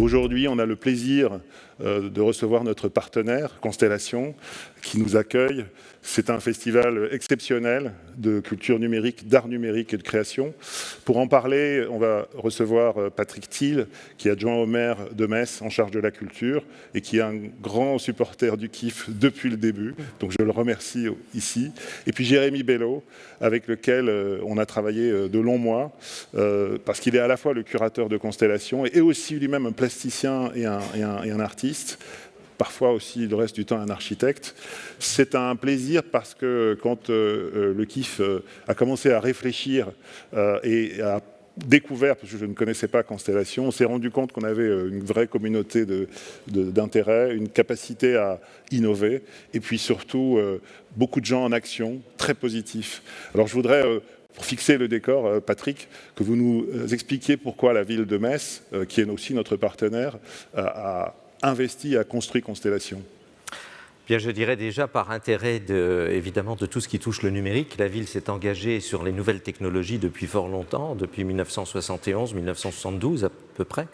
Aujourd'hui, on a le plaisir de recevoir notre partenaire, Constellation, qui nous accueille. C'est un festival exceptionnel de culture numérique, d'art numérique et de création. Pour en parler, on va recevoir Patrick Thiel, qui est adjoint au maire de Metz en charge de la culture et qui est un grand supporter du KIF depuis le début. Donc je le remercie ici. Et puis Jérémy Bello, avec lequel on a travaillé de longs mois, parce qu'il est à la fois le curateur de Constellation et aussi lui-même un plasticien et un artiste. Parfois aussi, le reste du temps, un architecte. C'est un plaisir parce que quand le KIF a commencé à réfléchir et a découvert, parce que je ne connaissais pas Constellation, on s'est rendu compte qu'on avait une vraie communauté d'intérêt, une capacité à innover, et puis surtout beaucoup de gens en action, très positifs. Alors je voudrais... pour fixer le décor, Patrick, que vous nous expliquiez pourquoi la ville de Metz, qui est aussi notre partenaire, a investi et a construit Constellation. Bien, je dirais déjà par intérêt évidemment de tout ce qui touche le numérique. La ville s'est engagée sur les nouvelles technologies depuis fort longtemps, depuis 1971, 1972 à peu près.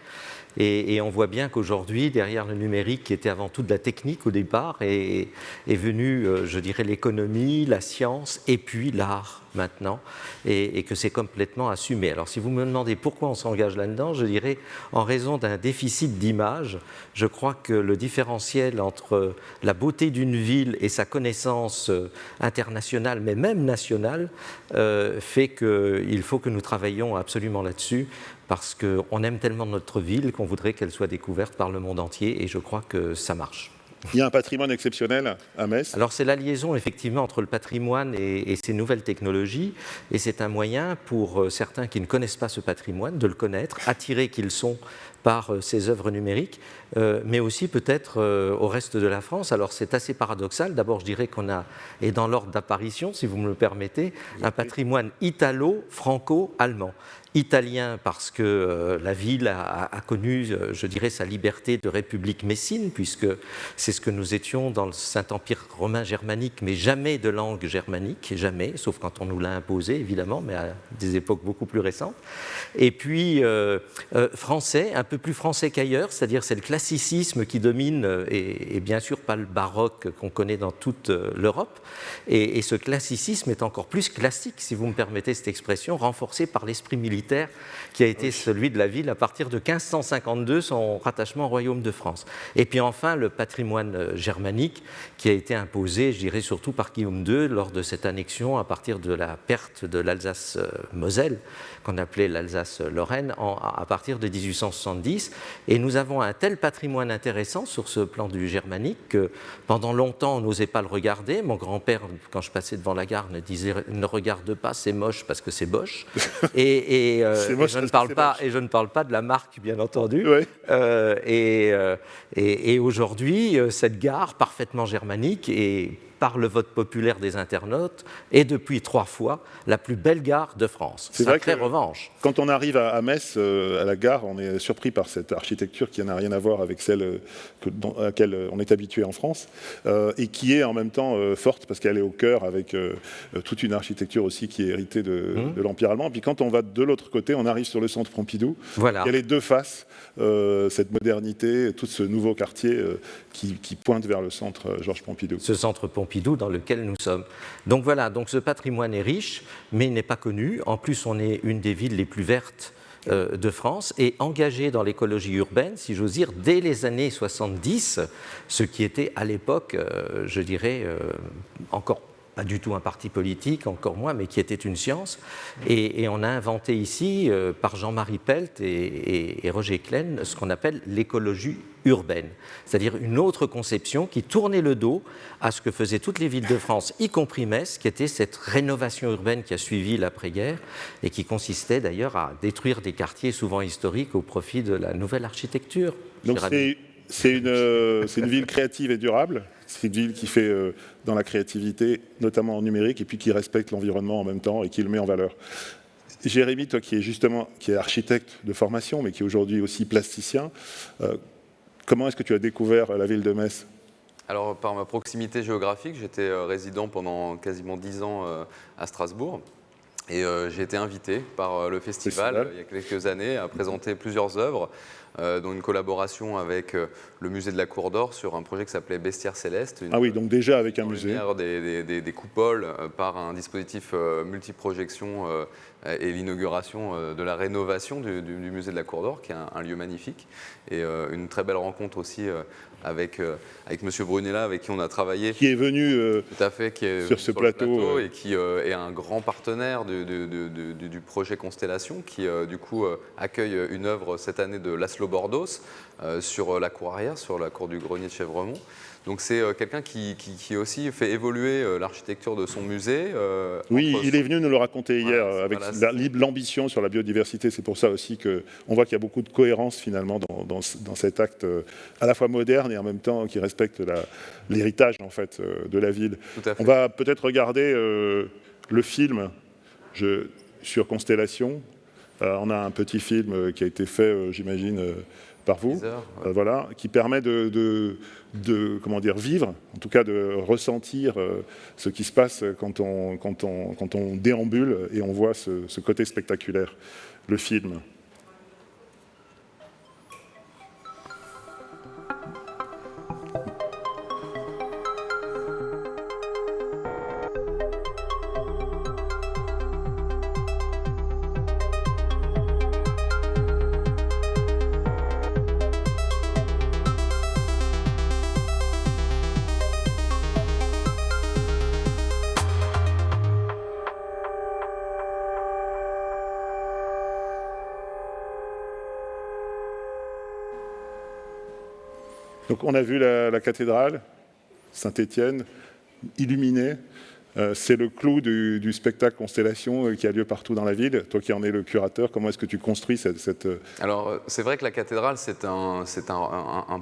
Et on voit bien qu'aujourd'hui, derrière le numérique, qui était avant tout de la technique au départ, est venue, je dirais, l'économie, la science et puis l'art maintenant, et que c'est complètement assumé. Alors si vous me demandez pourquoi on s'engage là-dedans, je dirais en raison d'un déficit d'image. Je crois que le différentiel entre la beauté d'une ville et sa connaissance internationale, mais même nationale, fait qu'il faut que nous travaillions absolument là-dessus, parce qu'on aime tellement notre ville qu'on voudrait qu'elle soit découverte par le monde entier, et je crois que ça marche. Il y a un patrimoine exceptionnel à Metz. Alors c'est la liaison effectivement entre le patrimoine et ces nouvelles technologies, et c'est un moyen pour certains qui ne connaissent pas ce patrimoine de le connaître, attirés qu'ils sont par ces œuvres numériques, mais aussi peut-être au reste de la France. Alors c'est assez paradoxal. D'abord, je dirais qu'on a, et dans l'ordre d'apparition, si vous me le permettez, un patrimoine italo-franco-allemand. Italien parce que la ville a connu, je dirais, sa liberté de république messine, puisque c'est ce que nous étions dans le Saint-Empire romain germanique, mais jamais de langue germanique, jamais, sauf quand on nous l'a imposé, évidemment, mais à des époques beaucoup plus récentes. Et puis français, un peu plus français qu'ailleurs, c'est-à-dire c'est le classicisme qui domine, et bien sûr pas le baroque qu'on connaît dans toute l'Europe. Et ce classicisme est encore plus classique, si vous me permettez cette expression, renforcé par l'esprit militaire qui a été celui de la ville à partir de 1552, son rattachement au royaume de France. Et puis enfin, le patrimoine germanique qui a été imposé, je dirais surtout par Guillaume II, lors de cette annexion à partir de la perte de l'Alsace-Moselle, qu'on appelait l'Alsace-Lorraine, à partir de 1870. Et nous avons un tel patrimoine intéressant sur ce plan du germanique que pendant longtemps, on n'osait pas le regarder. Mon grand-père, quand je passais devant la gare, me disait « ne regarde pas, c'est moche parce que c'est Bosch ». Et je ne parle pas de la marque, bien entendu. Ouais. Et aujourd'hui, cette gare parfaitement germanique et par le vote populaire des internautes est depuis 3 fois la plus belle gare de France. C'est vrai que revanche. Quand on arrive à Metz, à la gare, on est surpris par cette architecture qui n'a rien à voir avec celle à laquelle on est habitué en France, et qui est en même temps forte parce qu'elle est au cœur avec toute une architecture aussi qui est héritée de l'Empire allemand. Puis quand on va de l'autre côté, on arrive sur le centre Pompidou. Voilà. Il y a les deux faces, cette modernité, tout ce nouveau quartier qui pointe vers le centre Georges Pompidou. Ce centre Pompidou dans lequel nous sommes. Donc voilà, donc ce patrimoine est riche, mais il n'est pas connu. En plus, on est une des villes les plus vertes de France et engagée dans l'écologie urbaine, si j'ose dire, dès les années 70, ce qui était à l'époque, je dirais, encore pas du tout un parti politique, encore moins, mais qui était une science. Et on a inventé ici, par Jean-Marie Pelt et Roger Klein, ce qu'on appelle l'écologie urbaine, c'est-à-dire une autre conception qui tournait le dos à ce que faisaient toutes les villes de France, y compris Metz, qui était cette rénovation urbaine qui a suivi l'après-guerre et qui consistait d'ailleurs à détruire des quartiers souvent historiques au profit de la nouvelle architecture. Donc c'est une ville créative et durable. C'est une ville qui fait dans la créativité, notamment en numérique, et puis qui respecte l'environnement en même temps et qui le met en valeur. Jérémy, toi qui est architecte de formation, mais qui est aujourd'hui aussi plasticien, comment est-ce que tu as découvert la ville de Metz ? Alors, par ma proximité géographique, j'étais résident pendant quasiment 10 ans à Strasbourg. Et j'ai été invité par le festival il y a quelques années à présenter plusieurs œuvres, dont une collaboration avec le musée de la Cour d'Or sur un projet qui s'appelait Bestiaire Céleste. Ah oui, donc déjà avec un musée. Des coupoles par un dispositif multiprojection et l'inauguration de la rénovation du musée de la Cour d'Or, qui est un lieu magnifique. Et une très belle rencontre aussi avec M. Brunella, avec qui on a travaillé. Qui est venu tout à fait, qui est sur ce plateau. Et qui est un grand partenaire du projet Constellation, qui du coup accueille une œuvre cette année de Laszlo Bordos sur la cour arrière, sur la cour du grenier de Chèvremont. Donc c'est quelqu'un qui aussi fait évoluer l'architecture de son musée. Oui, il est venu nous le raconter hier, avec l'ambition sur la biodiversité. C'est pour ça aussi qu'on voit qu'il y a beaucoup de cohérence finalement dans cet acte à la fois moderne et en même temps qui respecte l'héritage en fait de la ville. On va peut-être regarder le film sur Constellation. On a un petit film qui a été fait, j'imagine, par vous, voilà, qui permet de comment dire, vivre, en tout cas de ressentir ce qui se passe quand on déambule et on voit ce côté spectaculaire, le film. Donc on a vu la cathédrale Saint-Étienne illuminée. C'est le clou du spectacle Constellation qui a lieu partout dans la ville. Toi qui en es le curateur, comment est-ce que tu construis cette... Alors, c'est vrai que la cathédrale, c'est un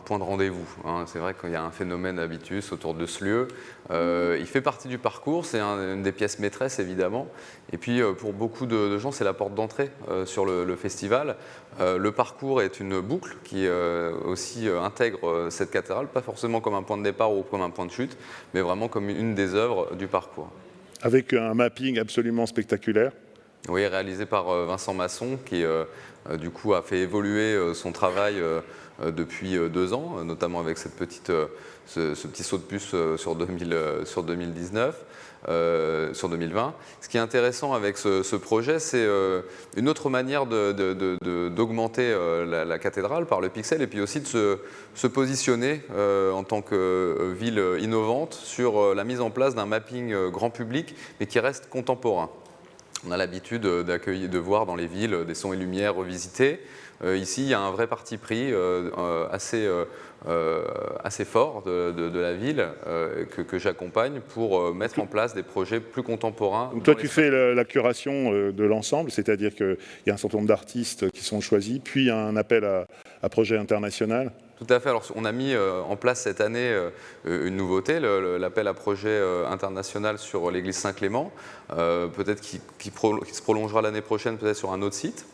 point de rendez-vous. Hein. C'est vrai qu'il y a un phénomène habitus autour de ce lieu. Il fait partie du parcours, c'est une des pièces maîtresses, évidemment. Et puis, pour beaucoup de gens, c'est la porte d'entrée sur le festival. Le parcours est une boucle qui aussi intègre cette cathédrale, pas forcément comme un point de départ ou comme un point de chute, mais vraiment comme une des œuvres du parcours. Avec un mapping absolument spectaculaire. Oui, réalisé par Vincent Masson, qui du coup a fait évoluer son travail depuis 2 ans, notamment avec ce petit saut de puce sur 2019. Sur 2020. Ce qui est intéressant avec ce projet, c'est une autre manière d'augmenter la cathédrale par le pixel et puis aussi de se positionner en tant que ville innovante sur la mise en place d'un mapping grand public mais qui reste contemporain. On a l'habitude de voir dans les villes des sons et lumières revisités. Ici, il y a un vrai parti pris assez fort de la ville que j'accompagne pour mettre en place des projets plus contemporains. Donc toi, tu fais la curation de l'ensemble, c'est-à-dire qu'il y a un certain nombre d'artistes qui sont choisis, puis un appel à projet international. Tout à fait. Alors, on a mis en place cette année une nouveauté, l'appel à projet international sur l'église Saint-Clément, peut-être qui se prolongera l'année prochaine, peut-être sur un autre site.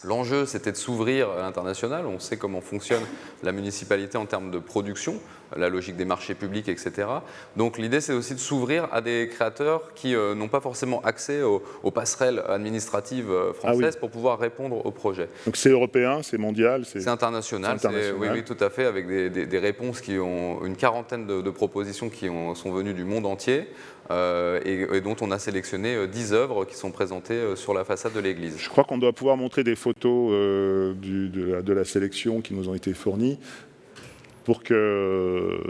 L'enjeu, c'était de s'ouvrir à l'international. On sait comment fonctionne la municipalité en termes de production, la logique des marchés publics, etc. Donc l'idée, c'est aussi de s'ouvrir à des créateurs qui n'ont pas forcément accès aux passerelles administratives françaises pour pouvoir répondre aux projets. Donc c'est européen, c'est mondial, c'est international. Oui, tout à fait, avec des réponses qui ont une quarantaine de propositions qui sont venues du monde entier. Et dont on a sélectionné 10 œuvres qui sont présentées sur la façade de l'église. Je crois qu'on doit pouvoir montrer des photos de la sélection qui nous ont été fournies pour que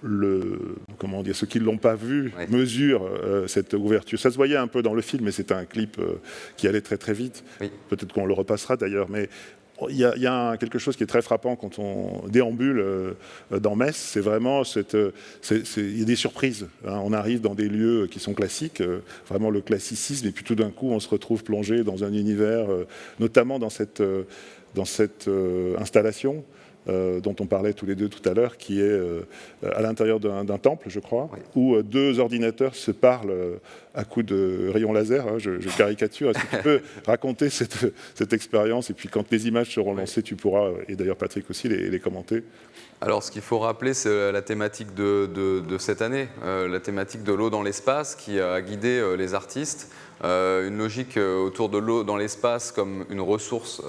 ceux qui ne l'ont pas vu mesurent cette ouverture. Ça se voyait un peu dans le film, mais c'était un clip qui allait très très vite. Oui. Peut-être qu'on le repassera d'ailleurs, mais il y a quelque chose qui est très frappant quand on déambule dans Metz, c'est vraiment il y a des surprises. Hein. On arrive dans des lieux qui sont classiques, vraiment le classicisme, et puis tout d'un coup on se retrouve plongé dans un univers, notamment dans cette installation dont on parlait tous les deux tout à l'heure, qui est à l'intérieur d'un temple, je crois, oui. Où 2 ordinateurs se parlent à coups de rayons laser, hein, je caricature. Est-ce que tu peux raconter cette expérience? Et puis quand les images seront lancées, tu pourras, et d'ailleurs Patrick aussi, les commenter. Alors, ce qu'il faut rappeler, c'est la thématique de cette année, la thématique de l'eau dans l'espace qui a guidé les artistes. Une logique autour de l'eau dans l'espace comme une ressource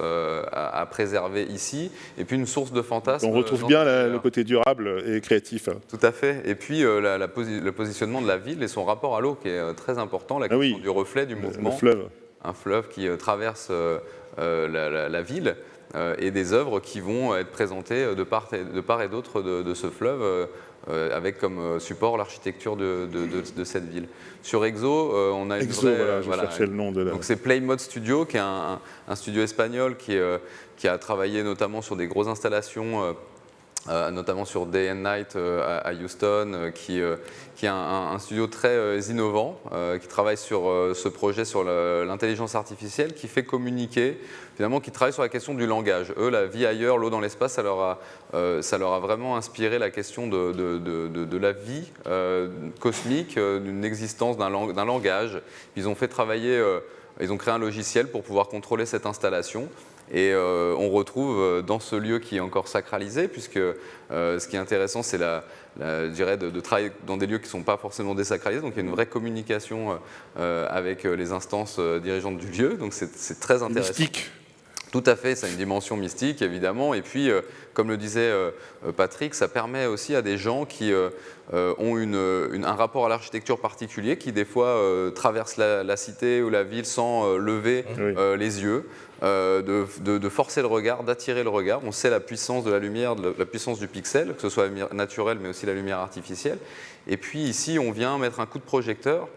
à préserver ici, et puis une source de fantasme. On retrouve bien le côté durable et créatif. Tout à fait. Et puis le positionnement de la ville et son rapport à l'eau qui est très important, la question du reflet, du mouvement. Le fleuve. Un fleuve qui traverse la ville. Et des œuvres qui vont être présentées de part et d'autre de ce fleuve, avec comme support l'architecture de cette ville. Sur Exo, on a Exo, je cherchais le nom de la... Donc c'est Playmode Studio, qui est un studio espagnol qui a travaillé notamment sur des grosses installations, notamment sur Day and Night à Houston, qui est un studio très innovant, qui travaille sur ce projet sur l'intelligence artificielle, qui fait communiquer, finalement, qui travaille sur la question du langage. Eux, la vie ailleurs, l'eau dans l'espace, ça leur a vraiment inspiré la question de la vie cosmique, d'une existence, d'un langage. Ils ont fait travailler, ils ont créé un logiciel pour pouvoir contrôler cette installation. Et on retrouve dans ce lieu qui est encore sacralisé, puisque ce qui est intéressant, c'est je dirais de travailler dans des lieux qui ne sont pas forcément désacralisés. Donc il y a une vraie communication avec les instances dirigeantes du lieu. Donc c'est très intéressant. Mystique. Tout à fait, ça a une dimension mystique, évidemment. Et puis, comme le disait Patrick, ça permet aussi à des gens qui ont un rapport à l'architecture particulier, qui des fois traversent la cité ou la ville sans lever les yeux, de forcer le regard, d'attirer le regard. On sait la puissance de la lumière, la puissance du pixel, que ce soit la lumière naturelle, mais aussi la lumière artificielle. Et puis ici, on vient mettre un coup de projecteur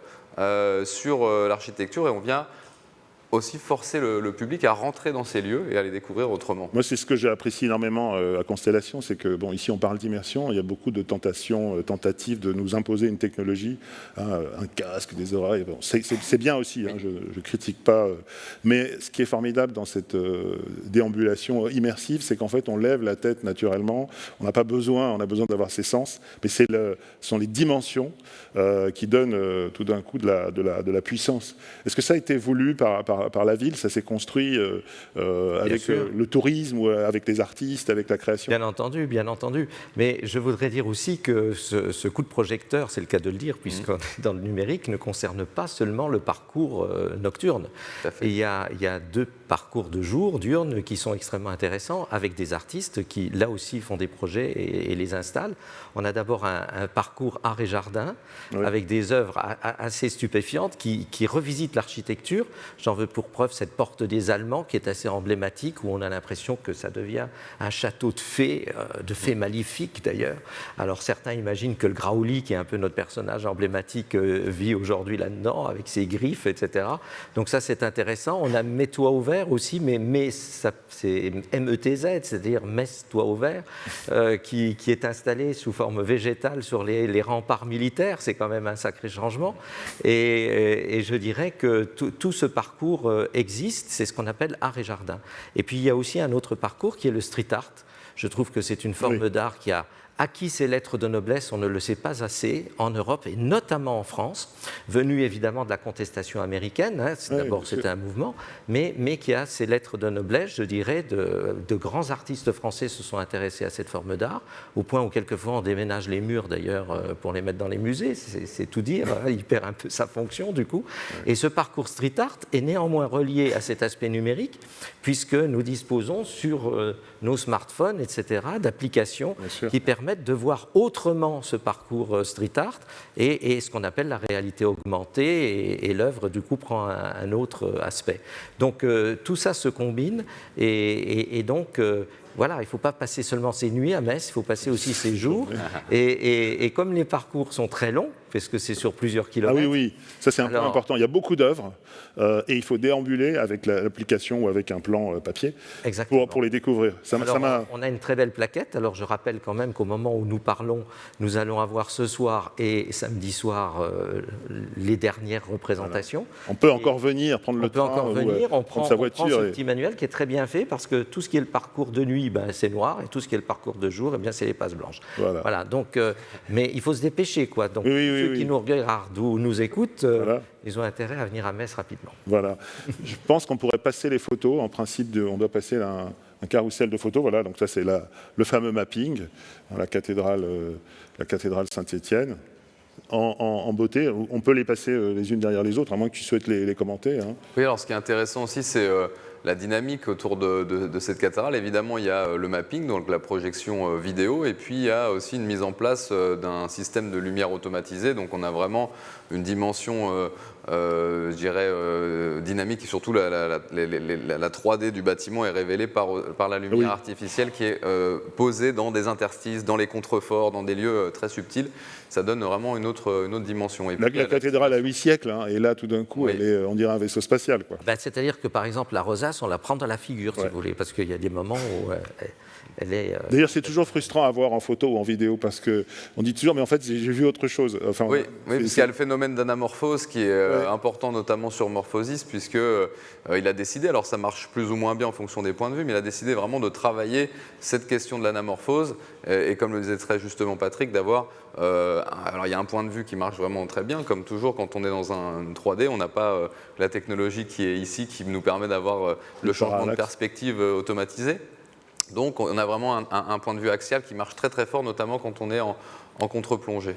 sur l'architecture et on vient aussi forcer le public à rentrer dans ces lieux et à les découvrir autrement. Moi, c'est ce que j'ai apprécié énormément à Constellation, c'est que, bon, ici on parle d'immersion, il y a beaucoup de tentatives de nous imposer une technologie, hein, un casque, des oreilles, bon, c'est bien aussi, hein, je ne critique pas, mais ce qui est formidable dans cette déambulation immersive, c'est qu'en fait on lève la tête naturellement, on n'a pas besoin, on a besoin d'avoir ses sens, mais ce sont les dimensions qui donnent tout d'un coup de la puissance. Est-ce que ça a été voulu par la ville, ça s'est construit avec le tourisme ou avec les artistes, avec la création? Bien entendu. Mais je voudrais dire aussi que ce coup de projecteur, c'est le cas de le dire, puisqu'on est dans le numérique, ne concerne pas seulement le parcours nocturne. Et il y a 2 parcours de jour, diurnes, qui sont extrêmement intéressants, avec des artistes qui, là aussi, font des projets et les installent. On a d'abord un parcours art et jardin, avec des œuvres assez stupéfiantes qui revisitent l'architecture. J'en veux pour preuve cette porte des Allemands qui est assez emblématique, où on a l'impression que ça devient un château de fées maléfiques d'ailleurs. Alors certains imaginent que le Graouli, qui est un peu notre personnage emblématique, vit aujourd'hui là-dedans avec ses griffes, etc. Donc ça c'est intéressant. On a Mets-toi au vert aussi, mais c'est METZ, c'est-à-dire Mets-toi au vert, qui est installé sous forme végétale sur les remparts militaires. C'est quand même un sacré changement. Et je dirais que tout ce parcours existe, c'est ce qu'on appelle art et jardin. Et puis il y a aussi un autre parcours qui est le street art. Je trouve que c'est une forme d'art qui a acquis ses lettres de noblesse, on ne le sait pas assez, en Europe et notamment en France, venu évidemment de la contestation américaine, hein, d'abord c'était un mouvement, mais qui a ses lettres de noblesse, je dirais, de grands artistes français se sont intéressés à cette forme d'art, au point où quelquefois on déménage les murs d'ailleurs pour les mettre dans les musées, c'est tout dire, hein, il perd un peu sa fonction du coup. Et ce parcours street art est néanmoins relié à cet aspect numérique, puisque nous disposons sur nos smartphones, etc., d'applications qui permettent de voir autrement ce parcours street art et ce qu'on appelle la réalité augmentée et l'œuvre du coup prend un autre aspect. Donc tout ça se combine et donc voilà, il ne faut pas passer seulement ses nuits à Metz, il faut passer aussi ses jours. Et comme les parcours sont très longs, parce que c'est sur plusieurs kilomètres. Ah oui, ça c'est un point important. Il y a beaucoup d'œuvres et il faut déambuler avec l'application ou avec un plan papier pour les découvrir. On a une très belle plaquette. Alors je rappelle quand même qu'au moment où nous parlons, nous allons avoir ce soir et samedi soir les dernières représentations. Voilà. On peut encore venir prendre le train. On prend sa voiture. On prend ce petit manuel qui est très bien fait parce que tout ce qui est le parcours de nuit, c'est noir, et tout ce qui est le parcours de jour, c'est les pages blanches. Voilà. Donc, mais il faut se dépêcher, quoi. Donc, ceux qui nous regardent ou nous écoutent, Voilà. ils ont intérêt à venir à Metz rapidement. Voilà. Je pense qu'on pourrait passer les photos. En principe, on doit passer un carrousel de photos. Voilà. Donc ça, c'est le fameux mapping, la cathédrale Saint-Étienne. En beauté, on peut les passer les unes derrière les autres, à moins que tu souhaites les commenter. Hein. Oui, alors ce qui est intéressant aussi, c'est la dynamique autour de cette cathédrale. Évidemment, il y a le mapping, donc la projection vidéo, et puis il y a aussi une mise en place d'un système de lumière automatisé. Donc on a vraiment une dimension, je dirais, dynamique, et surtout la 3D du bâtiment est révélée par la lumière artificielle qui est posée dans des interstices, dans les contreforts, dans des lieux très subtils. Ça donne vraiment une autre dimension. Et la cathédrale a 8 siècles, hein, et là, tout d'un coup, elle est, on dirait un vaisseau spatial. C'est-à-dire que, par exemple, la rosace, on la prend dans la figure, si vous voulez, parce qu'il y a des moments où elle est... D'ailleurs, c'est toujours frustrant à voir en photo ou en vidéo, parce qu'on dit toujours, mais en fait, j'ai vu autre chose. Enfin, oui, puisqu'il y a le phénomène d'anamorphose qui est important, notamment sur Morphosis, puisqu'il a décidé, alors ça marche plus ou moins bien en fonction des points de vue, mais il a décidé vraiment de travailler cette question de l'anamorphose, et comme le disait très justement Patrick, d'avoir... alors il y a un point de vue qui marche vraiment très bien, comme toujours quand on est dans une 3D, on n'a pas la technologie qui est ici qui nous permet d'avoir le changement de perspective automatisé. Donc on a vraiment un point de vue axial qui marche très très fort, notamment quand on est en contre-plongée.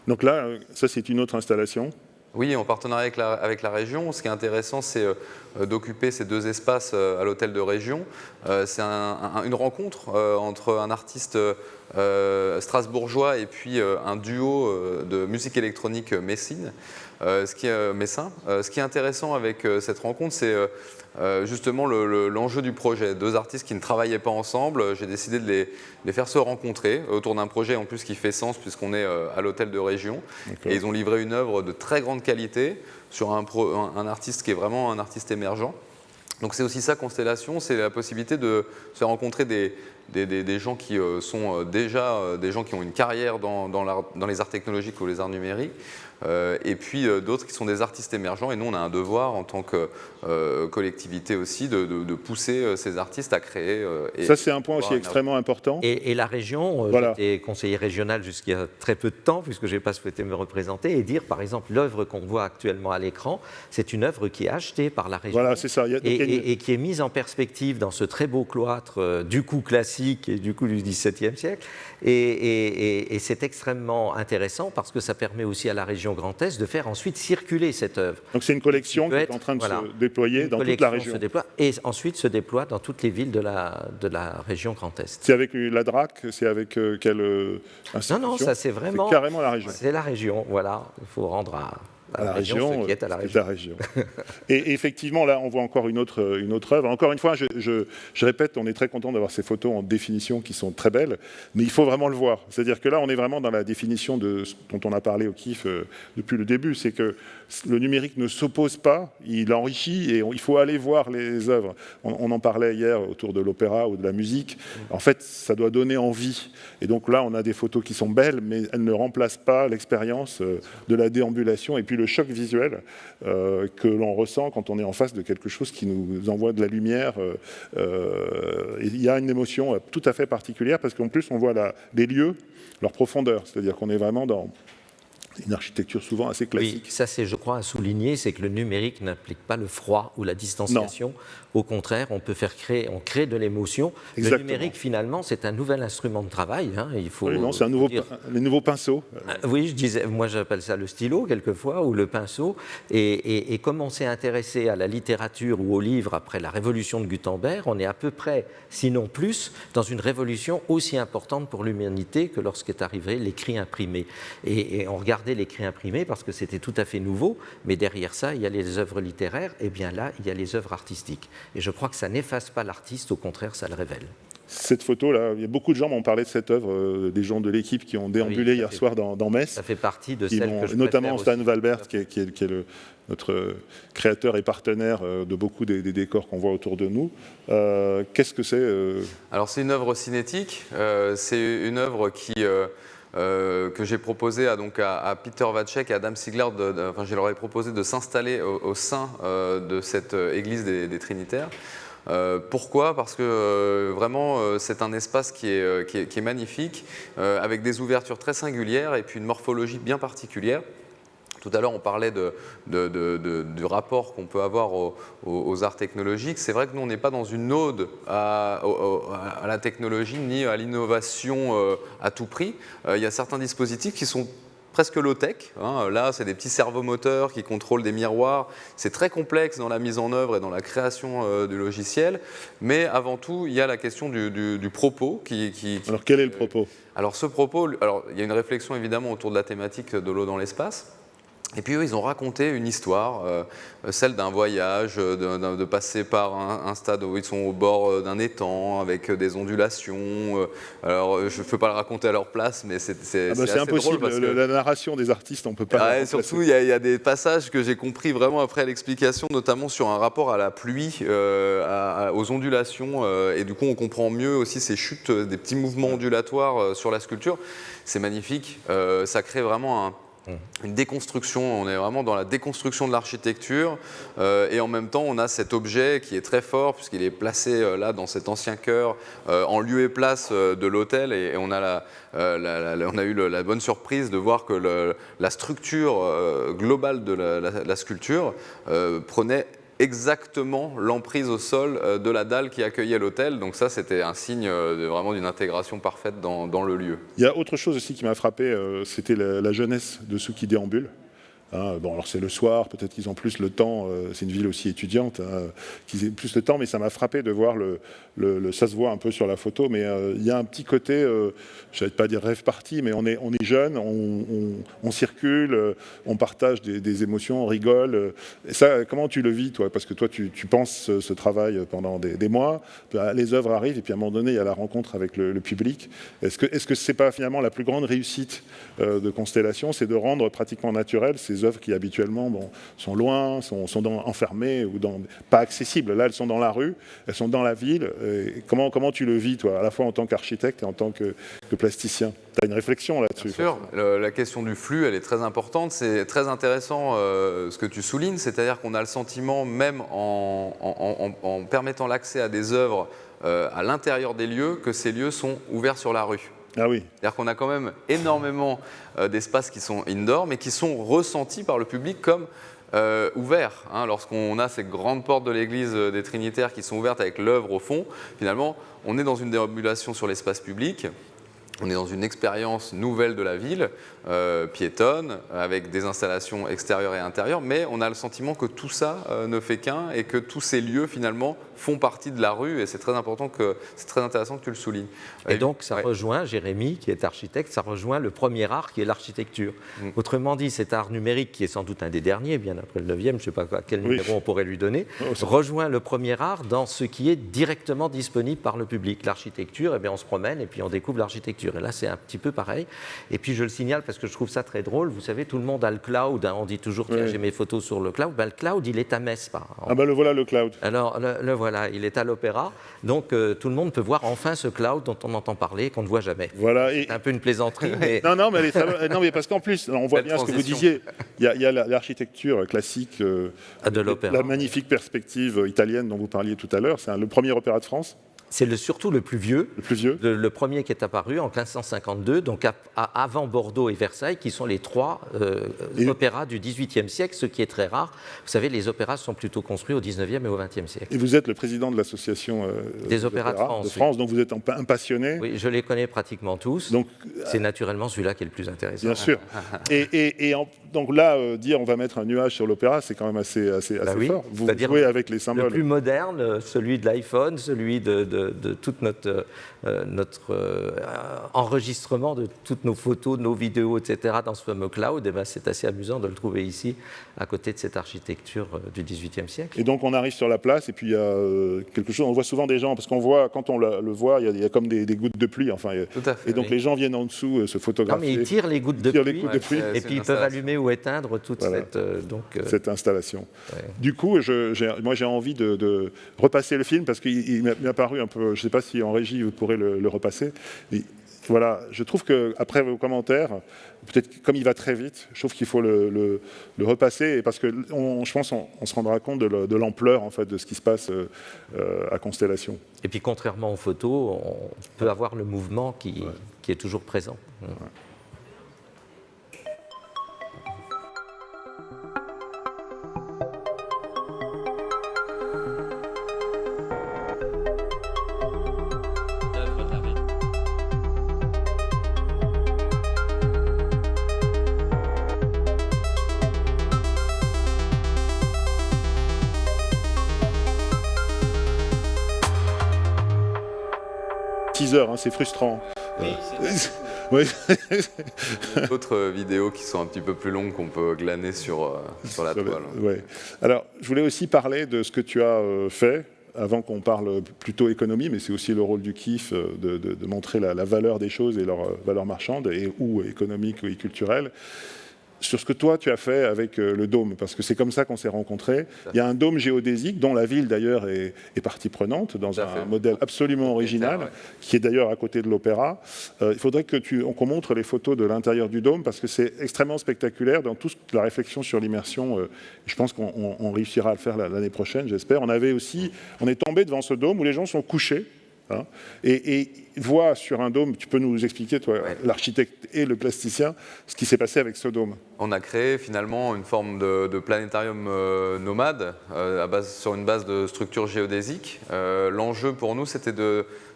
Donc là, ça c'est une autre installation. Oui, en partenariat avec la région. Ce qui est intéressant, c'est d'occuper ces deux espaces à l'hôtel de région. C'est une rencontre entre un artiste strasbourgeois et puis un duo de musique électronique messin. Ce qui est intéressant avec cette rencontre, c'est justement l'enjeu du projet. Deux artistes qui ne travaillaient pas ensemble, j'ai décidé de les faire se rencontrer autour d'un projet en plus qui fait sens puisqu'on est à l'hôtel de région. Et ils ont livré une œuvre de très grande qualité sur un artiste qui est vraiment un artiste émergent. Donc c'est aussi ça Constellation, c'est la possibilité de se faire rencontrer des gens qui sont déjà des gens qui ont une carrière dans les arts technologiques ou les arts numériques, et puis d'autres qui sont des artistes émergents. Et nous, on a un devoir en tant que collectivité aussi de pousser ces artistes à créer. Ça, c'est un point aussi extrêmement important. Et la région, j'étais conseiller régional jusqu'il y a très peu de temps, puisque je n'ai pas souhaité me représenter, et dire, par exemple, l'œuvre qu'on voit actuellement à l'écran, c'est une œuvre qui est achetée par la région. Voilà, c'est ça. Et qui est mise en perspective dans ce très beau cloître du coup classique et du coup du XVIIe siècle. Et c'est extrêmement intéressant parce que ça permet aussi à la région Grand Est de faire ensuite circuler cette œuvre. Donc c'est une collection qui est en train de se déployer dans toute la région. Et ensuite se déploie dans toutes les villes de la région Grand Est. C'est avec la DRAC, c'est avec quelle institution? Non, ça c'est vraiment... C'est carrément la région. C'est la région, voilà. Il faut rendre à la région ce qui est à la région. Et effectivement, là, on voit encore une autre œuvre. Encore une fois, je répète, on est très content d'avoir ces photos en définition qui sont très belles, mais il faut vraiment le voir. C'est-à-dire que là, on est vraiment dans la définition dont on a parlé au KIF depuis le début, c'est que le numérique ne s'oppose pas, il enrichit, et il faut aller voir les œuvres. On en parlait hier autour de l'opéra ou de la musique. En fait, ça doit donner envie. Et donc là, on a des photos qui sont belles, mais elles ne remplacent pas l'expérience de la déambulation et puis le choc visuel que l'on ressent quand on est en face de quelque chose qui nous envoie de la lumière. Il y a une émotion tout à fait particulière parce qu'en plus on voit les lieux, leur profondeur, c'est-à-dire qu'on est vraiment dans une architecture souvent assez classique. Oui, ça c'est, je crois, à souligner, c'est que le numérique n'implique pas le froid ou la distanciation. Non. Au contraire, on crée de l'émotion. Le numérique, finalement, c'est un nouvel instrument de travail. Hein, il faut c'est les nouveaux pinceaux. Oui, moi j'appelle ça le stylo quelquefois, ou le pinceau. Et comme on s'est intéressé à la littérature ou aux livres après la révolution de Gutenberg, on est à peu près, sinon plus, dans une révolution aussi importante pour l'humanité que lorsqu'est arrivé l'écrit imprimé. Et on regardait l'écrit imprimé parce que c'était tout à fait nouveau, mais derrière ça, il y a les œuvres littéraires, et bien là, il y a les œuvres artistiques. Et je crois que ça n'efface pas l'artiste, au contraire, ça le révèle. Cette photo-là, il y a beaucoup de gens m'ont parlé de cette œuvre, des gens de l'équipe qui ont déambulé hier soir dans Metz. Ça fait partie de celle que je notamment Stan aussi. Valbert, qui est notre créateur et partenaire de beaucoup des décors qu'on voit autour de nous. Qu'est-ce que c'est Alors c'est une œuvre cinétique, c'est une œuvre que j'ai proposé à Peter Vacek et Adam Sigler, je leur ai proposé de s'installer au sein de cette église des Trinitaires. Pourquoi? Parce que vraiment, c'est un espace qui est magnifique, avec des ouvertures très singulières et puis une morphologie bien particulière. Tout à l'heure, on parlait du rapport qu'on peut avoir aux arts technologiques. C'est vrai que nous, on n'est pas dans une ode à la technologie ni à l'innovation à tout prix. Il y a certains dispositifs qui sont presque low-tech. Là, c'est des petits servomoteurs qui contrôlent des miroirs. C'est très complexe dans la mise en œuvre et dans la création du logiciel. Mais avant tout, il y a la question du propos. Alors, quel est le propos? Alors, ce propos, il y a une réflexion évidemment autour de la thématique de l'eau dans l'espace. Et puis eux, ils ont raconté une histoire, celle d'un voyage, de passer par un stade où ils sont au bord d'un étang avec des ondulations. Alors, je ne peux pas le raconter à leur place, mais c'est assez impossible. Drôle parce que la narration des artistes, on ne peut pas. Surtout, il y a des passages que j'ai compris vraiment après l'explication, notamment sur un rapport à la pluie, aux ondulations. Et du coup, on comprend mieux aussi ces chutes, des petits mouvements ondulatoires sur la sculpture. C'est magnifique. Ça crée vraiment une déconstruction, on est vraiment dans la déconstruction de l'architecture et en même temps on a cet objet qui est très fort puisqu'il est placé là dans cet ancien chœur en lieu et place de l'hôtel et on a, on a eu la bonne surprise de voir que la structure globale de la sculpture prenait exactement l'emprise au sol de la dalle qui accueillait l'hôtel. Donc ça, c'était un signe vraiment d'une intégration parfaite dans le lieu. Il y a autre chose aussi qui m'a frappé, c'était la jeunesse de ceux qui déambulent. Bon, alors c'est le soir, peut-être qu'ils ont plus le temps, c'est une ville aussi étudiante, qu'ils aient plus le temps, mais ça m'a frappé de voir ça se voit un peu sur la photo, mais il y a un petit côté, je ne vais pas dire rêve party, mais on est jeune, on circule, on partage des émotions, on rigole. Et ça, comment tu le vis, toi? Parce que toi, tu penses ce travail pendant des mois, les œuvres arrivent, et puis à un moment donné, il y a la rencontre avec le public. Est-ce que c'est pas finalement la plus grande réussite de Constellation, c'est de rendre pratiquement naturel ces œuvres qui habituellement sont loin, sont enfermées ou pas accessibles. Là, elles sont dans la rue, elles sont dans la ville. Et comment tu le vis, toi, à la fois en tant qu'architecte et en tant que plasticien? Tu as une réflexion là-dessus? Bien sûr, la question du flux, elle est très importante. C'est très intéressant ce que tu soulignes, c'est-à-dire qu'on a le sentiment, même en permettant l'accès à des œuvres à l'intérieur des lieux, que ces lieux sont ouverts sur la rue. Ah oui. C'est-à-dire qu'on a quand même énormément d'espaces qui sont indoor, mais qui sont ressentis par le public comme ouverts. Lorsqu'on a ces grandes portes de l'église des Trinitaires qui sont ouvertes avec l'œuvre au fond, finalement, on est dans une déambulation sur l'espace public. On est dans une expérience nouvelle de la ville, piétonne, avec des installations extérieures et intérieures, mais on a le sentiment que tout ça ne fait qu'un et que tous ces lieux, finalement, font partie de la rue et c'est très intéressant que tu le soulignes. Et donc, ça rejoint, Jérémy, qui est architecte, ça rejoint le premier art qui est l'architecture. Autrement dit, cet art numérique, qui est sans doute un des derniers, bien après le 9e, je ne sais pas quel numéro on pourrait lui donner, rejoint le premier art dans ce qui est directement disponible par le public. L'architecture, on se promène et puis on découvre l'architecture. Et là, c'est un petit peu pareil. Et puis, je le signale parce que je trouve ça très drôle. Vous savez, tout le monde a le cloud. On dit toujours, tiens, j'ai mes photos sur le cloud. Le cloud, il est à Metz, par exemple. Ah ben le voilà, le cloud. Alors, voilà, il est à l'Opéra. Donc, tout le monde peut voir enfin ce cloud dont on entend parler, qu'on ne voit jamais. Voilà. C'est un peu une plaisanterie. Mais... non, mais parce qu'en plus, on voit bien ce que vous disiez. Il y a l'architecture classique de l'Opéra. La magnifique perspective italienne dont vous parliez tout à l'heure. C'est le premier opéra de France. C'est surtout le plus vieux. Le plus vieux. Le premier qui est apparu en 1552, donc avant Bordeaux et Versailles, qui sont les trois opéras du XVIIIe siècle, ce qui est très rare. Vous savez, les opéras sont plutôt construits au XIXe et au XXe siècle. Et vous êtes le président de l'association des opéras de France. Oui. Donc vous êtes un passionné. Oui, je les connais pratiquement tous. Donc, c'est naturellement celui-là qui est le plus intéressant. Bien sûr. Donc là, dire on va mettre un nuage sur l'opéra, c'est quand même assez fort. Vous jouez avec les symboles. Le plus moderne, celui de l'iPhone, celui de toute notre enregistrement de toutes nos photos, nos vidéos, etc. dans ce fameux cloud, c'est assez amusant de le trouver ici, à côté de cette architecture du XVIIIe siècle. Et donc on arrive sur la place, et puis il y a quelque chose, on voit souvent des gens, parce qu'on voit, quand on le voit, il y a comme des gouttes de pluie, enfin, tout à fait, et donc les gens viennent en dessous se photographier. Non, mais ils tirent les gouttes de pluie, et puis ils peuvent allumer ou éteindre toute cette installation. Ouais. Du coup, moi j'ai envie de repasser le film, parce qu'il m'a paru un peu, je ne sais pas si en régie vous pourrez le repasser, mais voilà, je trouve qu'après vos commentaires, peut-être comme il va très vite, je trouve qu'il faut le repasser, parce que je pense qu'on se rendra compte de l'ampleur en fait, de ce qui se passe à Constellation. Et puis contrairement aux photos, on peut avoir le mouvement qui est toujours présent. Ouais. 6 heures, hein, c'est frustrant. Oui, D'autres vidéos qui sont un petit peu plus longues qu'on peut glaner sur la toile. Ouais. Alors, je voulais aussi parler de ce que tu as fait, avant qu'on parle plutôt économie, mais c'est aussi le rôle du KIF de montrer la valeur des choses et leur valeur marchande, ou économique ou culturelle. Sur ce que toi, tu as fait avec le dôme, parce que c'est comme ça qu'on s'est rencontrés. Il y a un dôme géodésique, dont la ville, d'ailleurs, est partie prenante, dans un modèle absolument original, qui est d'ailleurs à côté de l'Opéra. Il faudrait qu'on montre les photos de l'intérieur du dôme, parce que c'est extrêmement spectaculaire dans toute la réflexion sur l'immersion. Je pense qu'on réussira à le faire l'année prochaine, j'espère. On est tombé devant ce dôme où les gens sont couchés, hein, et voient sur un dôme, tu peux nous expliquer, toi, l'architecte et le plasticien, ce qui s'est passé avec ce dôme. On a créé finalement une forme de planétarium nomade sur une base de structure géodésique. L'enjeu pour nous, c'était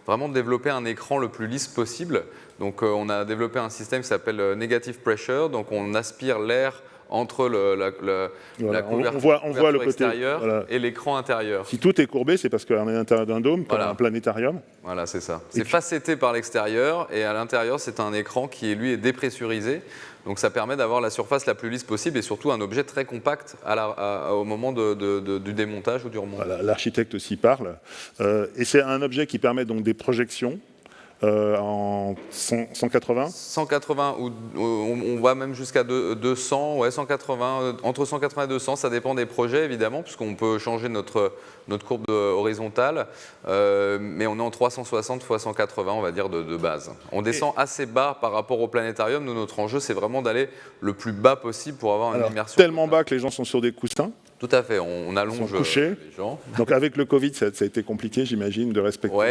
vraiment de développer un écran le plus lisse possible. Donc on a développé un système qui s'appelle Negative Pressure, donc on aspire l'air entre la couverture extérieure et l'écran intérieur. Si tout est courbé, c'est parce qu'on est à l'intérieur d'un dôme, comme un planétarium. Voilà, c'est ça. C'est facetté par l'extérieur, et à l'intérieur, c'est un écran qui, lui, est dépressurisé. Donc ça permet d'avoir la surface la plus lisse possible et surtout un objet très compact au moment du démontage ou du remontage. Voilà, l'architecte aussi parle. Et c'est un objet qui permet donc des projections. En 180 180, ou on va même jusqu'à 200, ouais, 180, entre 180 et 200, ça dépend des projets évidemment, puisqu'on peut changer notre courbe horizontale, mais on est en 360 x 180, on va dire, de base. On descend assez bas par rapport au planétarium. Nous, notre enjeu, c'est vraiment d'aller le plus bas possible pour avoir une immersion. Tellement bas que les gens sont sur des coussins. Tout à fait, on allonge les gens. Donc avec le Covid, ça a été compliqué, j'imagine, de respecter. Oui,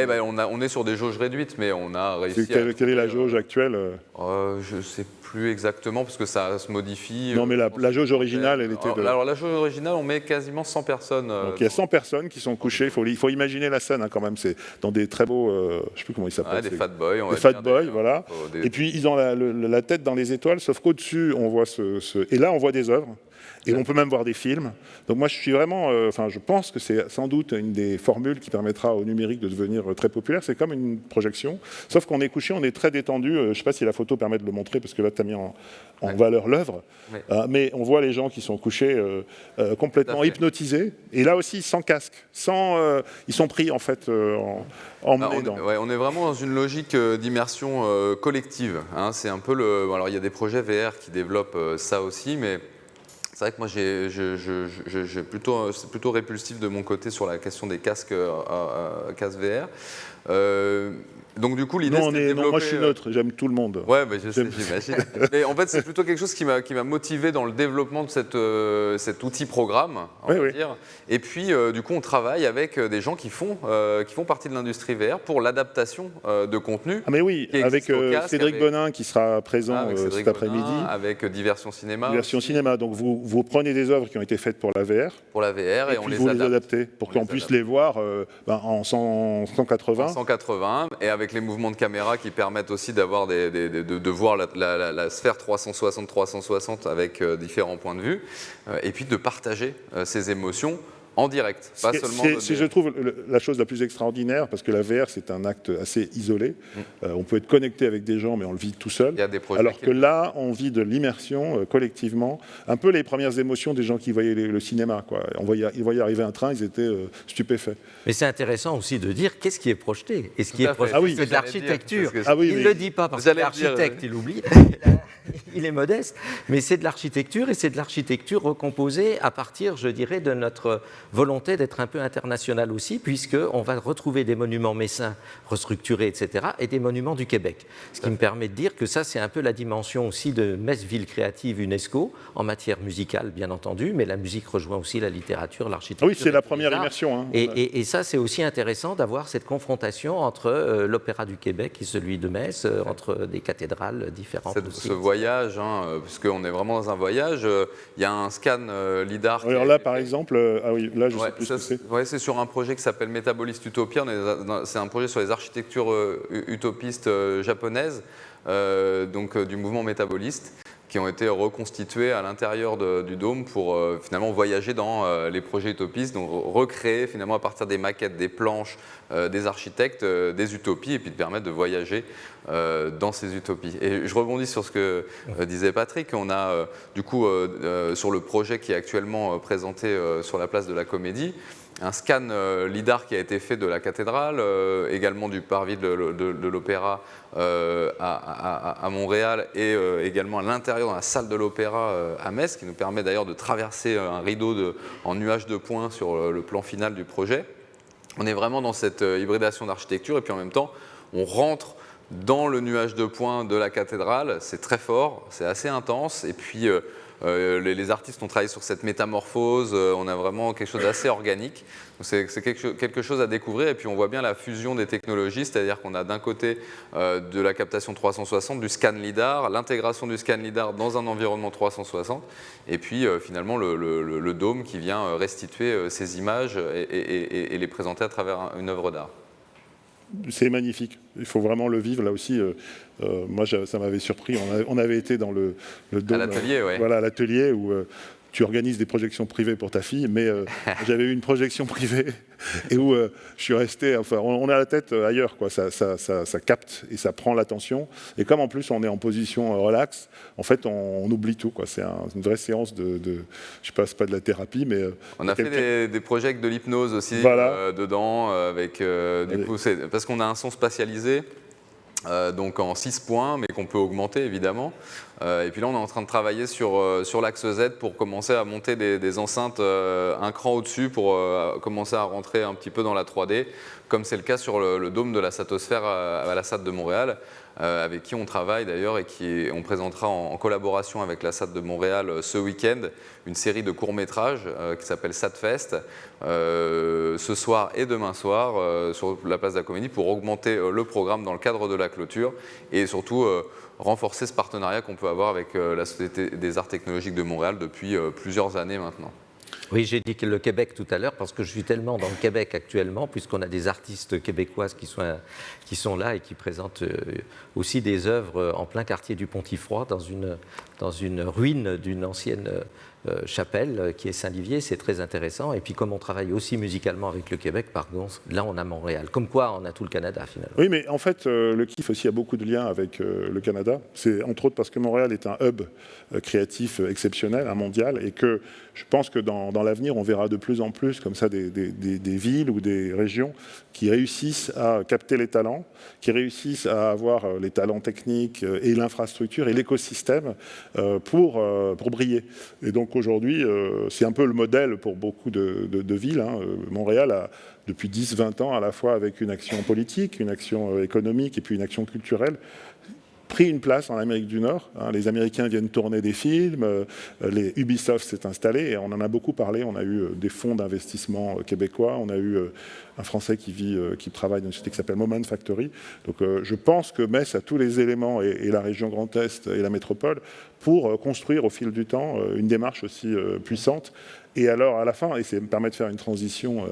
on est sur des jauges réduites, mais on a réussi à... Quelle est la jauge actuelle? Je ne sais plus exactement, parce que ça se modifie. Non, mais la jauge originale, elle était Alors la jauge originale, on met quasiment 100 personnes. Donc il y a 100 personnes qui sont couchées, il faut imaginer la scène, hein, quand même, c'est dans des très beaux... je ne sais plus comment ils s'appellent. Des fat boys. Des fat boys, voilà. Et puis ils ont la tête dans les étoiles, sauf qu'au-dessus, on voit Et là, on voit des œuvres. Et on peut même voir des films. Donc moi, je suis vraiment... je pense que c'est sans doute une des formules qui permettra au numérique de devenir très populaire. C'est comme une projection. Sauf qu'on est couché, on est très détendu. Je ne sais pas si la photo permet de le montrer, parce que là, tu as mis en valeur l'œuvre. Mais on voit les gens qui sont couchés complètement hypnotisés. Et là aussi, sans casque. Ils sont pris, en fait, emmenés dans... on est vraiment dans une logique d'immersion collective. Hein. C'est un peu Alors, il y a des projets VR qui développent ça aussi, mais... C'est vrai que moi, c'est plutôt répulsif de mon côté sur la question des casques VR. Donc du coup, l'idée, c'est de développer... moi, je suis neutre, j'aime tout le monde. Ouais, je sais, j'imagine. Mais en fait, c'est plutôt quelque chose qui m'a motivé dans le développement de cet outil programme, on va dire. Et puis, du coup, on travaille avec des gens qui font partie de l'industrie VR pour l'adaptation de contenu. Ah mais oui, avec Cédric Bonin qui sera présent cet après-midi. Avec Diversion Cinéma. Diversion Cinéma. Donc vous prenez des œuvres qui ont été faites pour la VR. Pour la VR, et on les adaptez pour qu'on puisse les voir en 180. 180, et avec les mouvements de caméra qui permettent aussi de voir la sphère 360-360 avec différents points de vue, et puis de partager ces émotions en direct. Je trouve la chose la plus extraordinaire, parce que la VR, c'est un acte assez isolé. On peut être connecté avec des gens, mais on le vit tout seul. Alors que là, on vit de l'immersion collectivement. Un peu les premières émotions des gens qui voyaient le cinéma, quoi. Ils voyaient arriver un train, ils étaient stupéfaits. Mais c'est intéressant aussi de dire qu'est-ce qui est projeté. Et ce qui est projeté, c'est de l'architecture. Il ne le dit pas, parce que l'architecte, il oublie. Il est modeste, mais c'est de l'architecture, et c'est de l'architecture recomposée à partir, je dirais, de notre volonté d'être un peu international aussi, puisqu'on va retrouver des monuments messins restructurés, etc., et des monuments du Québec. Ce qui me permet de dire que ça, c'est un peu la dimension aussi de Metz Ville Créative UNESCO, en matière musicale, bien entendu, mais la musique rejoint aussi la littérature, l'architecture. Oui, c'est la première immersion. Hein. Et ça, c'est aussi intéressant d'avoir cette confrontation entre l'Opéra du Québec et celui de Metz, entre des cathédrales différentes. Ce voyage, puisqu'on est vraiment dans un voyage, il y a un scan LIDAR. Alors là, par exemple, ah oui, là, je sais plus ce que c'est. Oui, c'est sur un projet qui s'appelle Métaboliste Utopia. C'est un projet sur les architectures utopistes japonaises, donc du mouvement métaboliste, qui ont été reconstitués à l'intérieur du dôme pour finalement voyager dans les projets utopistes, donc recréer finalement à partir des maquettes, des planches, des architectes, des utopies, et puis de permettre de voyager dans ces utopies. Et je rebondis sur ce que disait Patrick. On a du coup sur le projet qui est actuellement présenté sur la place de la Comédie, un scan LIDAR qui a été fait de la cathédrale, également du parvis de l'Opéra à Montréal, et également à l'intérieur dans la salle de l'Opéra à Metz, qui nous permet d'ailleurs de traverser un rideau en nuage de points sur le plan final du projet. On est vraiment dans cette hybridation d'architecture, et puis en même temps, on rentre dans le nuage de points de la cathédrale. C'est très fort, c'est assez intense, et puis les artistes ont travaillé sur cette métamorphose, on a vraiment quelque chose d'assez organique. C'est quelque chose à découvrir, et puis on voit bien la fusion des technologies, c'est-à-dire qu'on a d'un côté de la captation 360, du scan LIDAR, l'intégration du scan LIDAR dans un environnement 360, et puis finalement le dôme qui vient restituer ces images et les présenter à travers une œuvre d'art. C'est magnifique, il faut vraiment le vivre. Là aussi, moi ça m'avait surpris, on avait été dans le dôme, à l'atelier, ouais. Voilà, à l'atelier où tu organises des projections privées pour ta fille, mais j'avais eu une projection privée et où je suis resté, enfin on a la tête ailleurs, quoi. Ça capte et ça prend l'attention, et comme en plus on est en position relax, en fait on oublie tout, quoi. C'est une vraie séance de je sais pas, c'est pas de la thérapie, mais on a fait des projets avec de l'hypnose aussi, voilà. Dedans, avec du coup, parce qu'on a un son spatialisé. Donc en 6 points, mais qu'on peut augmenter évidemment. Et puis là, on est en train de travailler sur l'axe Z pour commencer à monter des enceintes un cran au-dessus pour commencer à rentrer un petit peu dans la 3D, comme c'est le cas sur le dôme de la Satosphère à la SAT de Montréal, avec qui on travaille d'ailleurs, et on présentera en collaboration avec la SAT de Montréal ce week-end une série de courts-métrages qui s'appelle SATFest, ce soir et demain soir sur la place de la Comédie, pour augmenter le programme dans le cadre de la clôture, et surtout renforcer ce partenariat qu'on peut avoir avec la Société des Arts Technologiques de Montréal depuis plusieurs années maintenant. Oui, j'ai dit que le Québec tout à l'heure, parce que je suis tellement dans le Québec actuellement, puisqu'on a des artistes québécoises qui sont là et qui présentent aussi des œuvres en plein quartier du Pontifroy, dans une ruine d'une ancienne chapelle qui est Saint-Livier. C'est très intéressant. Et puis comme on travaille aussi musicalement avec le Québec, par contre, là on a Montréal. Comme quoi on a tout le Canada finalement. Oui, mais en fait le KIF aussi a beaucoup de liens avec le Canada. C'est entre autres parce que Montréal est un hub créatif exceptionnel, un mondial, et que je pense que dans l'avenir on verra de plus en plus comme ça des villes ou des régions qui réussissent à capter les talents, qui réussissent à avoir les talents techniques et l'infrastructure et l'écosystème pour briller. Et donc aujourd'hui, c'est un peu le modèle pour beaucoup de villes. Hein. Montréal a, depuis 10-20 ans, à la fois avec une action politique, une action économique et puis une action culturelle, pris une place en Amérique du Nord. Hein. Les Américains viennent tourner des films, les Ubisoft s'est installé, et on en a beaucoup parlé. On a eu des fonds d'investissement québécois, on a eu un Français qui travaille dans une société qui s'appelle Moment Factory. Donc je pense que Metz a tous les éléments, et la région Grand Est et la métropole, pour construire au fil du temps une démarche aussi puissante. Et alors, à la fin, et ça me permet de faire une transition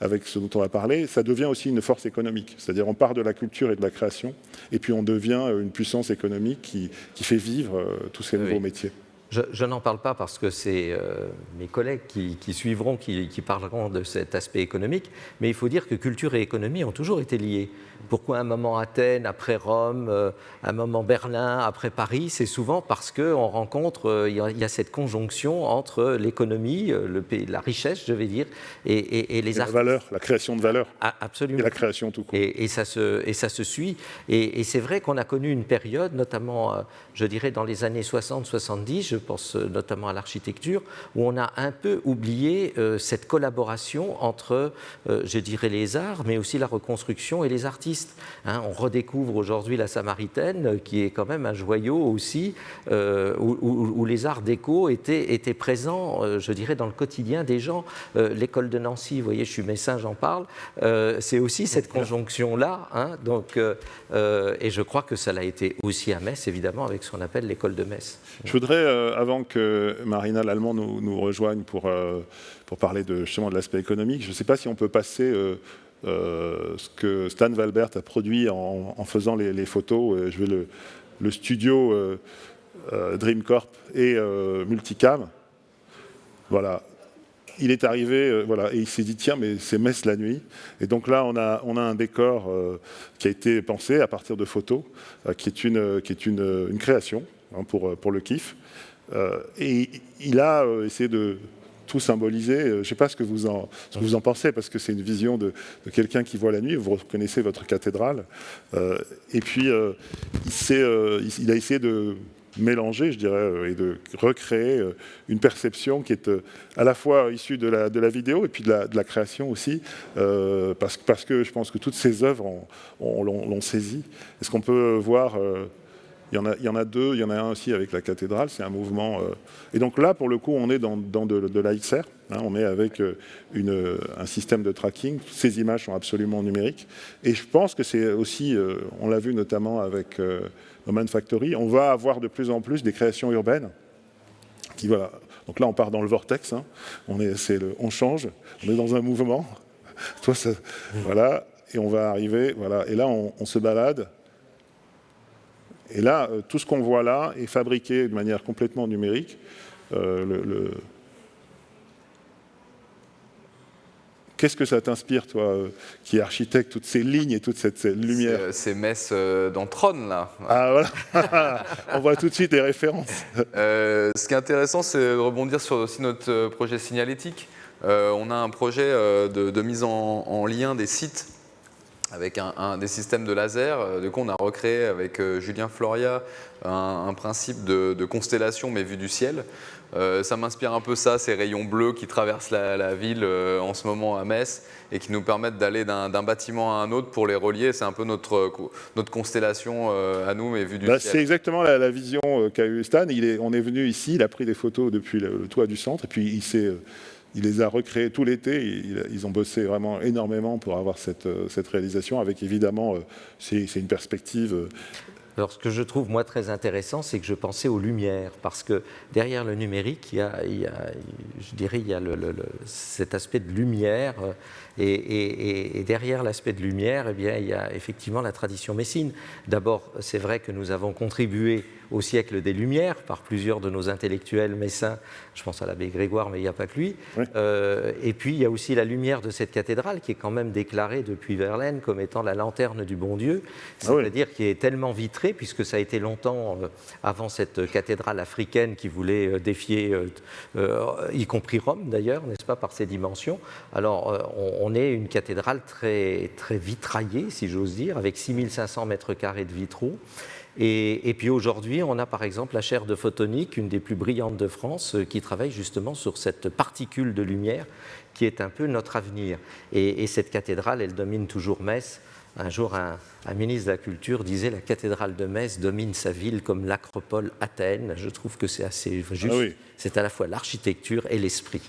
avec ce dont on va parler, ça devient aussi une force économique. C'est-à-dire, on part de la culture et de la création, et puis on devient une puissance économique qui fait vivre tous ces nouveaux métiers. Je n'en parle pas parce que c'est mes collègues qui suivront, qui parleront de cet aspect économique, mais il faut dire que culture et économie ont toujours été liées. Pourquoi un moment Athènes, après Rome, un moment Berlin, après Paris? C'est souvent parce qu'on rencontre, il y a cette conjonction entre l'économie, la richesse, je vais dire, et les arts. La valeur, la création de valeur. Ah, absolument. Et la création tout court. Et ça se suit. Et c'est vrai qu'on a connu une période, notamment, je dirais, dans les années 60-70, je pense notamment à l'architecture, où on a un peu oublié cette collaboration entre, je dirais, les arts, mais aussi la reconstruction et les artistes. On redécouvre aujourd'hui la Samaritaine, qui est quand même un joyau aussi, où les arts déco étaient présents, je dirais, dans le quotidien des gens. L'école de Nancy, vous voyez, je suis messin, j'en parle, c'est aussi cette conjonction-là. Et je crois que ça l'a été aussi à Metz, évidemment, avec ce qu'on appelle l'école de Metz. Je voudrais, avant que Marina Lallemand nous rejoigne pour parler justement de l'aspect économique, je ne sais pas si on peut passer ce que Stan Valbert a produit en faisant les photos. Je vais le studio Dreamcorp et Multicam. Voilà. Il est arrivé, voilà, et il s'est dit tiens, mais c'est Metz la nuit. Et donc là, on a un décor qui a été pensé à partir de photos, qui est une création pour le kiff. Et il a essayé de tout symboliser. Je ne sais pas ce que vous en pensez, parce que c'est une vision de quelqu'un qui voit la nuit. Vous reconnaissez votre cathédrale. Et puis, il a essayé de mélanger, je dirais, et de recréer une perception qui est à la fois issue de la vidéo et puis de la création aussi, parce que je pense que toutes ces œuvres l'ont saisi. Est-ce qu'on peut voir... il y en a deux, il y en a un aussi avec la cathédrale, c'est un mouvement... Et donc là, pour le coup, on est dans de la XR, on est avec un système de tracking, ces images sont absolument numériques, et je pense que c'est aussi, on l'a vu notamment avec Oman Factory, on va avoir de plus en plus des créations urbaines, qui voilà. Donc là, on part dans le vortex, on change, on est dans un mouvement, voilà, et on va arriver, voilà, et là, on se balade. Et là, tout ce qu'on voit là est fabriqué de manière complètement numérique. Qu'est-ce que ça t'inspire, toi, qui es architecte, toutes ces lignes et toute cette lumière? C'est Metz dans Tron, là. Ah, voilà. On voit tout de suite les références. Ce qui est intéressant, c'est de rebondir sur aussi notre projet signalétique. On a un projet de mise en lien des sites avec des systèmes de laser. Du coup, on a recréé avec Julien Floria un principe de constellation, mais vu du ciel. Ça m'inspire un peu ça, ces rayons bleus qui traversent la ville en ce moment à Metz et qui nous permettent d'aller d'un bâtiment à un autre pour les relier. C'est un peu notre constellation à nous, mais vue du ciel. C'est exactement la vision qu'a eu Stan. On est venu ici, il a pris des photos depuis le toit du centre, et puis il les a recréés tout l'été. Ils ont bossé vraiment énormément pour avoir cette réalisation, avec évidemment, c'est une perspective... Alors, ce que je trouve, moi, très intéressant, c'est que je pensais aux lumières, parce que derrière le numérique, il y a cet aspect de lumière, et derrière l'aspect de lumière, eh bien, il y a effectivement la tradition messine. D'abord, c'est vrai que nous avons contribué au siècle des Lumières par plusieurs de nos intellectuels messins, je pense à l'abbé Grégoire, mais il n'y a pas que lui. Oui. Et puis, il y a aussi la lumière de cette cathédrale, qui est quand même déclarée depuis Verlaine comme étant la lanterne du bon Dieu, c'est-à-dire qui est tellement vitrée, puisque ça a été longtemps avant cette cathédrale africaine qui voulait défier, y compris Rome d'ailleurs, n'est-ce pas, par ses dimensions. Alors, on est une cathédrale très, très vitraillée, si j'ose dire, avec 6500 mètres carrés de vitraux. Et puis aujourd'hui, on a par exemple la chaire de photonique, une des plus brillantes de France, qui travaille justement sur cette particule de lumière qui est un peu notre avenir. Et cette cathédrale, elle domine toujours Metz. Un jour, un ministre de la Culture disait « La cathédrale de Metz domine sa ville comme l'acropole Athènes ». Je trouve que c'est assez juste. Ah oui. C'est à la fois l'architecture et l'esprit.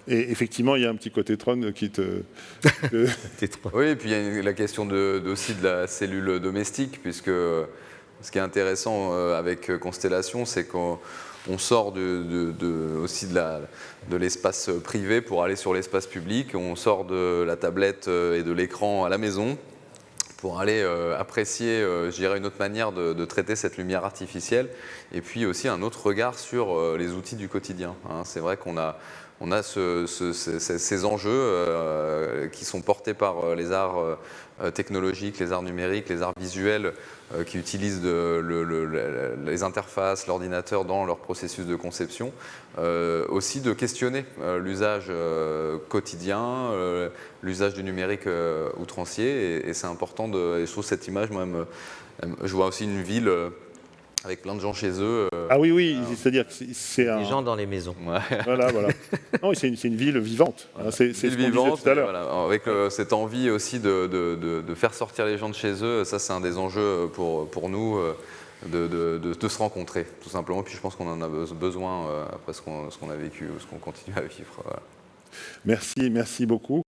Et effectivement, il y a un petit côté Tron qui te... Oui, et puis il y a la question aussi de la cellule domestique, puisque ce qui est intéressant avec Constellation, c'est qu'on sort aussi de l'espace privé pour aller sur l'espace public, on sort de la tablette et de l'écran à la maison pour aller apprécier, je dirais, une autre manière de traiter cette lumière artificielle, et puis aussi un autre regard sur les outils du quotidien. Hein. C'est vrai qu'on a ces enjeux qui sont portés par les arts technologiques, les arts numériques, les arts visuels, qui utilisent les interfaces, l'ordinateur dans leur processus de conception, aussi de questionner l'usage quotidien, l'usage du numérique outrancier, et c'est important et je trouve cette image, moi, je vois aussi une ville avec plein de gens chez eux. Ah oui, oui, c'est-à-dire que c'est Les gens dans les maisons. Ouais. Voilà, voilà. Non, c'est une ville vivante. Voilà. C'est ce qu'on disait tout à l'heure. Voilà, avec cette envie aussi de faire sortir les gens de chez eux, ça c'est un des enjeux pour nous, de se rencontrer, tout simplement. Puis je pense qu'on en a besoin après ce qu'on a vécu, ce qu'on continue à vivre. Voilà. Merci beaucoup.